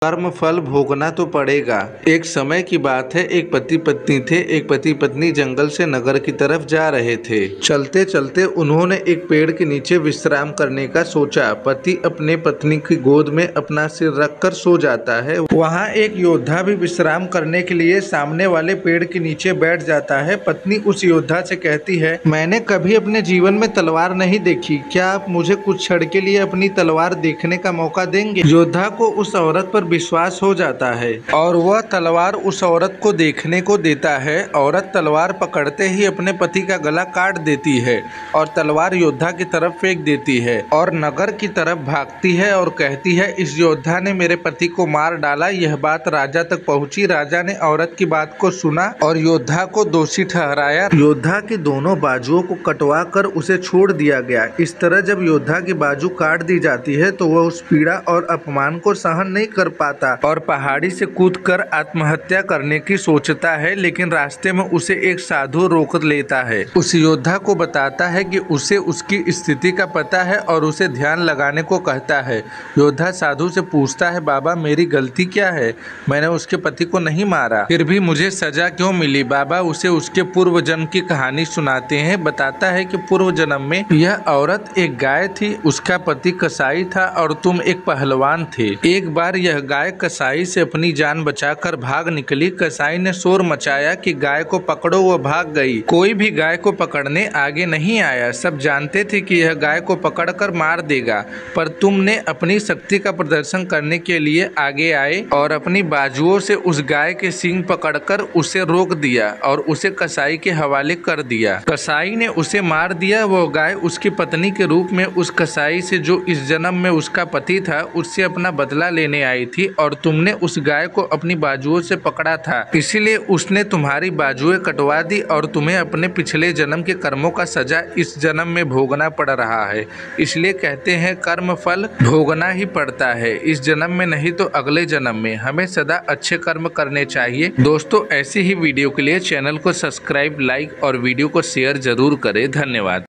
कर्म फल भोगना तो पड़ेगा। एक समय की बात है, एक पति पत्नी थे। एक पति पत्नी जंगल से नगर की तरफ जा रहे थे। चलते चलते उन्होंने एक पेड़ के नीचे विश्राम करने का सोचा। पति अपने पत्नी की गोद में अपना सिर रखकर सो जाता है। वहाँ एक योद्धा भी विश्राम करने के लिए सामने वाले पेड़ के नीचे बैठ जाता है। पत्नी उस योद्धा से कहती है, मैंने कभी अपने जीवन में तलवार नहीं देखी, क्या आप मुझे कुछ क्षण के लिए अपनी तलवार देखने का मौका देंगे? योद्धा को उस औरत पर विश्वास हो जाता है और वह तलवार उस औरत को देखने को देता है। औरत तलवार पकड़ते ही अपने पति का गला काट देती है और तलवार योद्धा की तरफ फेंक देती है और नगर की तरफ भागती है और कहती है, इस योद्धा ने मेरे पति को मार डाला। यह बात राजा तक पहुंची। राजा ने औरत की बात को सुना और योद्धा को दोषी ठहराया। योद्धा की दोनों बाजुओं को कटवा कर उसे छोड़ दिया गया। इस तरह जब योद्धा की बाजू काट दी जाती है तो वह उस पीड़ा और अपमान को सहन नहीं कर पाता और पहाड़ी से कूदकर आत्महत्या करने की सोचता है, लेकिन रास्ते में उसे एक साधु रोक लेता है। उस योद्धा को बताता है कि उसे उसकी स्थिति का पता है और उसे ध्यान लगाने को कहता है। योद्धा साधु से पूछता है, बाबा मेरी गलती क्या है? मैंने उसके पति को नहीं मारा, फिर भी मुझे सजा क्यों मिली? बाबा उसे उसके पूर्व जन्म की कहानी सुनाते हैं। बताता है कि पूर्व जन्म में यह औरत एक गाय थी, उसका पति कसाई था और तुम एक पहलवान थे। एक बार यह गाय कसाई से अपनी जान बचाकर भाग निकली। कसाई ने शोर मचाया कि गाय को पकड़ो, वो भाग गई। कोई भी गाय को पकड़ने आगे नहीं आया। सब जानते थे कि यह गाय को पकड़कर मार देगा, पर तुमने अपनी शक्ति का प्रदर्शन करने के लिए आगे आए और अपनी बाजुओं से उस गाय के सींग पकड़कर उसे रोक दिया और उसे कसाई के हवाले कर दिया। कसाई ने उसे मार दिया। वो गाय उसकी पत्नी के रूप में उस कसाई से, जो इस जन्म में उसका पति था, उससे अपना बदला लेने आई थी और तुमने उस गाय को अपनी बाजुओं से पकड़ा था, इसीलिए उसने तुम्हारी बाजुएं कटवा दी और तुम्हें अपने पिछले जन्म के कर्मों का सजा इस जन्म में भोगना पड़ रहा है। इसलिए कहते हैं कर्म फल भोगना ही पड़ता है, इस जन्म में नहीं तो अगले जन्म में। हमें सदा अच्छे कर्म करने चाहिए। दोस्तों ऐसी ही वीडियो के लिए चैनल को सब्सक्राइब, लाइक और वीडियो को शेयर जरूर करें। धन्यवाद।